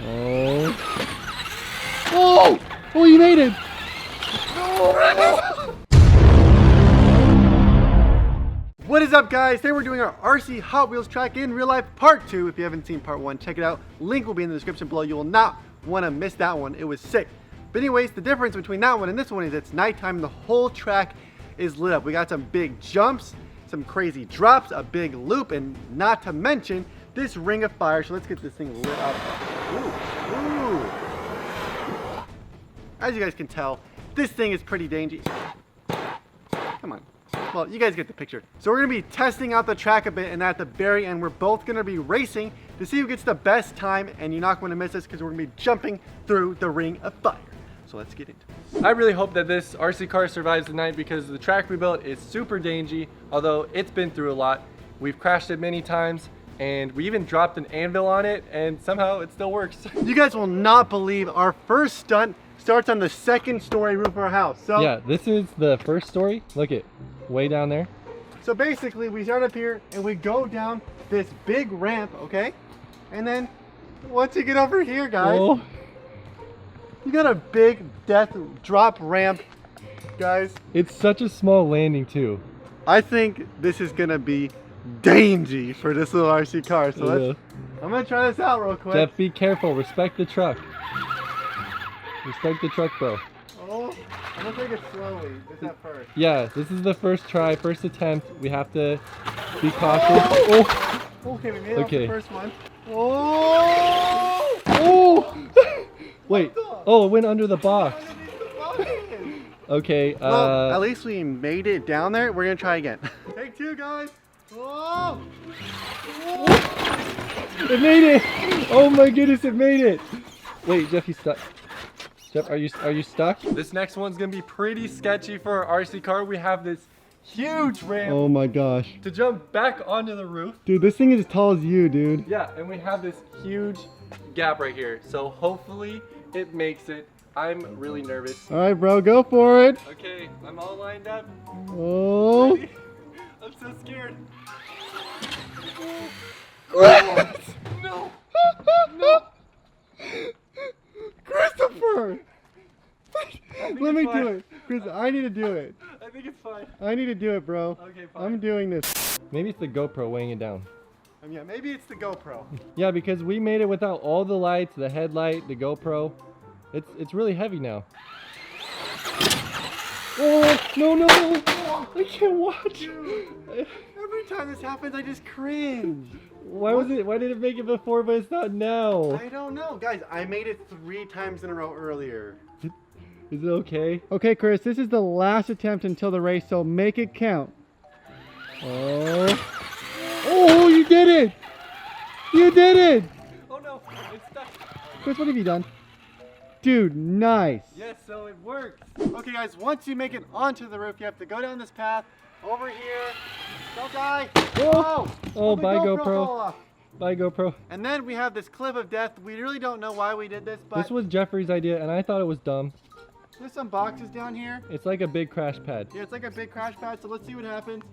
Oh. Oh! Oh, you made it! What is up, guys? Today we're doing our RC Hot Wheels track in real life part 2. If you haven't seen part 1, check it out. Link will be in the description below. You will not want to miss that one. It was sick. But anyways, the difference between that one and this one is it's nighttime and the whole track is lit up. We got some big jumps, some crazy drops, a big loop, and not to mention this ring of fire. So let's get this thing lit up. Ooh, ooh. As you guys can tell, this thing is pretty dangerous. Come on. Well, you guys get the picture. So we're gonna be testing out the track a bit, and at the very end, we're both gonna be racing to see who gets the best time, and you're not gonna miss this because we're gonna be jumping through the ring of fire. So let's get into it. I really hope that this RC car survives the night because the track we built is super dangy, although it's been through a lot. We've crashed it many times, and we even dropped an anvil on it, and somehow it still works. You guys will not believe our first stunt starts on the second story roof of our house. So yeah, this is the first story. Look it, way down there. So basically, we start up here and we go down this big ramp, okay? And then once you get over here, guys, oh, you got a big death drop ramp, guys. it's such a small landing too. I think this is gonna be dangy for this little RC car. So Yeah. I'm gonna try this out real quick. Jeff, be careful. Respect the truck. Respect the truck, bro. Oh, I'm gonna take it slowly, just at first. Yeah, this is the first try, first attempt. We have to be cautious. Oh. Okay, we made it off Okay. the first one. Oh! Oh! Wait. Oh, it went under the box. Okay. Well, at least we made it down there. We're gonna try again. Take two, guys. Oh! It made it! Oh my goodness, it made it! Wait, Jeff, you stuck. Jeff, are you stuck? This next one's gonna be pretty sketchy for our RC car. We have this huge ramp Oh my gosh. to jump back onto the roof. Dude, this thing is as tall as you, dude. Yeah, and we have this huge gap right here. So hopefully it makes it. I'm really nervous. All right, bro, go for it. Okay, I'm all lined up. Oh. Ready? I'm so scared. No! No! Christopher! Let me it's fine. do it. Chris, I need to do it. I think it's fine. I need to do it, bro. Okay, fine. I'm doing this. Maybe it's the GoPro weighing it down. Yeah, maybe it's the GoPro. Yeah, because we made it without all the lights, the headlight, the GoPro. It's really heavy now. Oh, no. I can't watch. Dude, every time this happens, I just cringe. Why did it make it before, but it's not now? I don't know. Guys, I made it 3 times in a row earlier. Is it okay? Okay, Chris, this is the last attempt until the race, so make it count. Oh. Oh, you did it! You did it! Oh no, it's stuck. Chris, what have you done? Dude, nice. Yes, so it works. Okay, guys, once you make it onto the roof, you have to go down this path, over here. Don't die. Oh, Oh, the bye fell GoPro. off. Bye GoPro. And then we have this cliff of death. We really don't know why we did this, but This was Jeffrey's idea, and I thought it was dumb. there's some boxes down here. It's like a big crash pad. Yeah, it's like a big crash pad, so let's see what happens.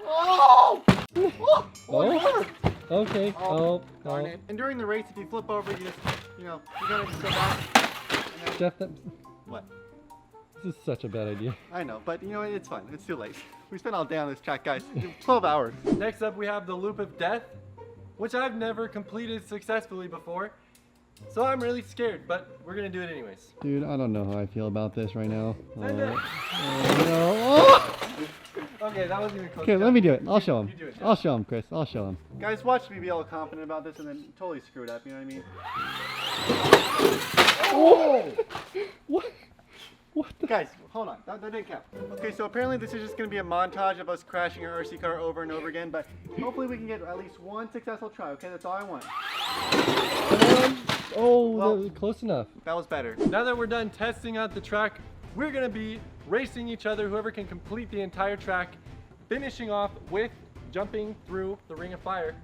Oh! Oh! Oh. Okay. Oh, Oh. darn Oh. it. And during the race, if you flip over, you just, you gotta just go back. And then, Jeff, what? this is such a bad idea. I know, but you know what? It's fun. It's too late. We spent all day on this track, guys. 12 hours. Next up, we have the Loop of Death, which I've never completed successfully before. So I'm really scared, but we're gonna do it anyways. Dude, I don't know how I feel about this right now. Send it. Oh! Okay, that wasn't even close. Okay, let me do it. I'll show him. You do it, Jeff. I'll show him, Chris. I'll show him. Guys, watch me be all confident about this and then totally screw it up. You know what I mean? Oh! What? What the? Guys, hold on. That didn't count. Okay, so apparently this is just going to be a montage of us crashing our RC car over and over again, but hopefully we can get at least one successful try, okay? That's all I want. Oh, Well- close enough. That was better. Now that we're done testing out the track, we're gonna be racing each other. Whoever can complete the entire track, finishing off with jumping through the ring of fire,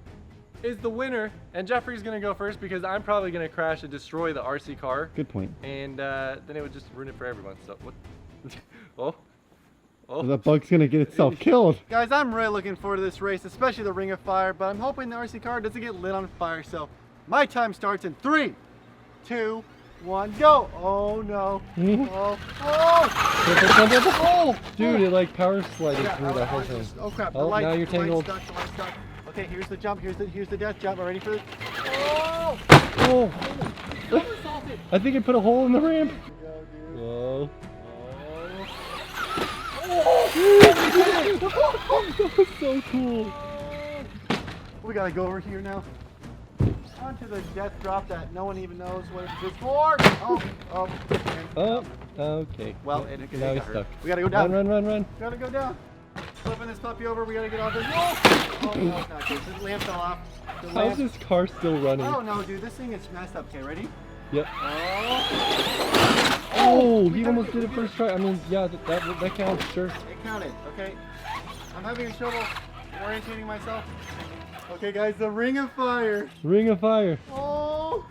is the winner. And Jeffrey's gonna go first because I'm probably gonna crash and destroy the RC car. Good point. And then it would just ruin it for everyone. So what? Oh. The bug's going to get itself killed. Guys, I'm really looking forward to this race, especially the ring of fire, but I'm hoping the RC car doesn't get lit on fire. So my time starts in 3, 2, 1, go! Oh no! Oh! Dude, it like power slided Yeah, through that whole thing. oh crap! The Oh, light, now you're the light's tangled. stuck, the light's stuck. Okay, here's the jump. Here's the death jump. Are you ready for this? Oh! Oh, Somersaulted. I think it put a hole in the ramp. Here we go, dude. Whoa. Oh. That was so cool. We gotta go over here now. Onto the death drop that no one even knows what it's for. Oh, and, Oh, okay. well, it now got he's hurt. stuck. We gotta go down. Run. We gotta go down. Flipping this puppy over. We gotta get off this. Oh, no, it's not good. The lamp fell off. The How's lamp. this car still running? Oh no, dude, this thing is messed up. Okay, ready? Yep. Oh. Oh, he almost did it first try. I mean, yeah, that counts, sure. It counted. Okay. I'm having trouble orientating myself. Okay, guys, the ring of fire. Ring of fire. Oh.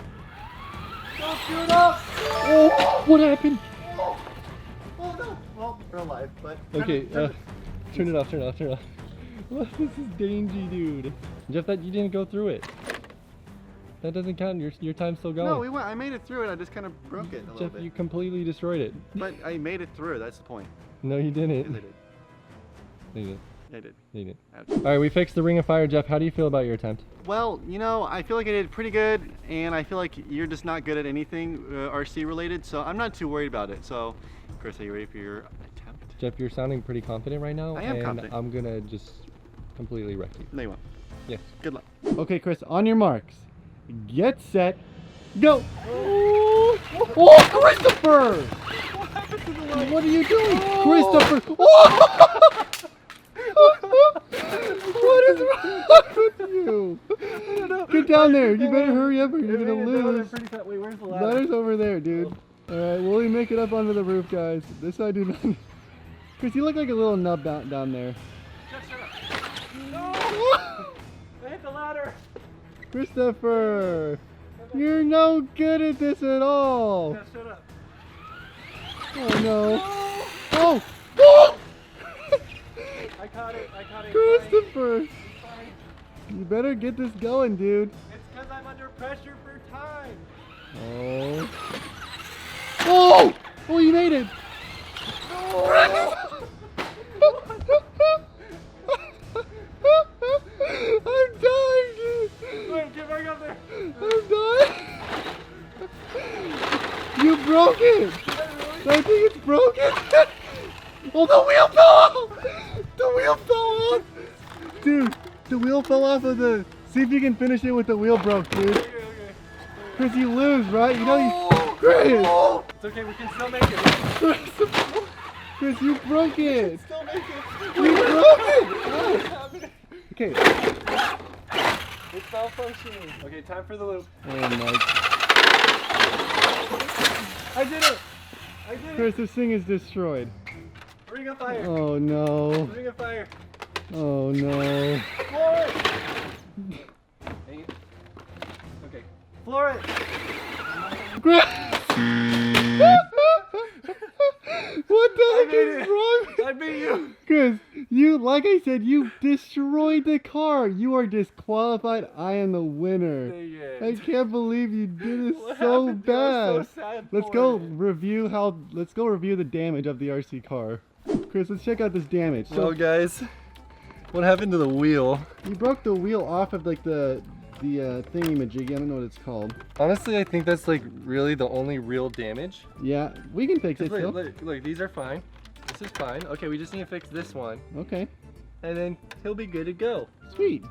Don't shoot up. Oh, what happened? Oh. Oh no. Well, we're alive, but. Okay, turn it off. What? This is dangy, dude. Jeff, that you didn't go through it. That doesn't count. Your time's still going. No, we went. I made it through it. I just kind of broke it a little Jeff, bit. you completely destroyed it. But I made it through. That's the point. No, you didn't. Yes, I did. No, you didn't. I did. No, you didn't. Ouch. All right, we fixed the ring of fire. Jeff, how do you feel about your attempt? Well, you know, I feel like I did pretty good, and I feel like you're just not good at anything RC related, so I'm not too worried about it. So, Chris, are you ready for your attempt? Jeff, you're sounding pretty confident right now. I am and confident. I'm gonna just completely wreck you. No, you won't. Yes. Good luck. Okay, Chris, on your marks. Get set. Go. Oh, Christopher! What are you doing? Christopher! Oh! What is wrong with you? Get down there. You better hurry up or you're going to lose. Wait, where's the ladder? Ladder's over there, dude. Alright, we'll make it up onto the roof, guys. This I do not. Chris, you look like a little nub down there. No! I hit the ladder. Christopher! You're no good at this at all! Shut up. Oh no! Oh! Oh! I caught it. Christopher! Fine. You better get this going, dude. It's because I'm under pressure for time. Oh! Oh! Oh, you made it! I'm dying, dude! Wait, get back up there. I'm dying! You broke it! I think it's broken! Oh, the wheel fell off! The wheel fell off! Dude, the wheel fell off of the... See if you can finish it with the wheel broke, dude. Okay. Chris, you lose, right? You know you... Chris! It's okay, we can still make it. Chris, you broke it! Still make it. You broke it! Okay. It's malfunctioning. Okay, time for the loop. Oh my... I did it. Chris, this thing is destroyed. Ring of fire. Oh no. Ring of fire. Oh no. Floor it. Dang it. Okay. Floor it. Chris! What the heck made is it. wrong? I beat you. Chris, you, like I said, you destroyed the car. You are disqualified. I am the winner. Dang it. I can't believe you did it What so happened to you? I'm bad. so sad Let's for go it. review the damage of the RC car. Chris, let's check out this damage. So Well, guys, what happened to the wheel? you broke the wheel off of like the thingy-majiggy. I don't know what it's called. Honestly, I think that's like really the only real damage. Yeah, we can fix it still. Look, these are fine. This is fine. Okay, we just need to fix this one, Okay, and then he'll be good to go. sweet.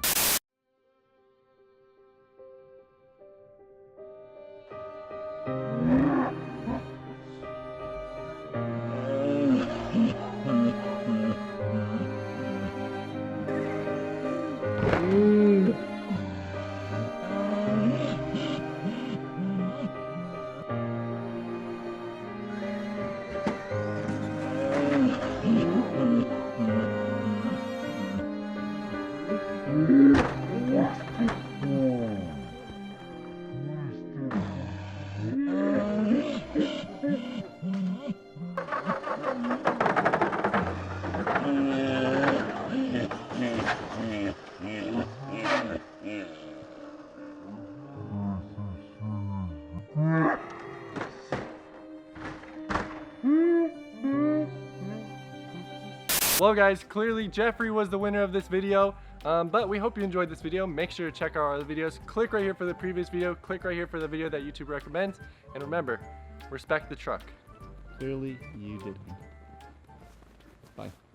Well guys, clearly Jeffrey was the winner of this video, but we hope you enjoyed this video. Make sure to check out our other videos. Click right here for the previous video. Click right here for the video that YouTube recommends. And remember, respect the truck. Clearly you didn't. Bye.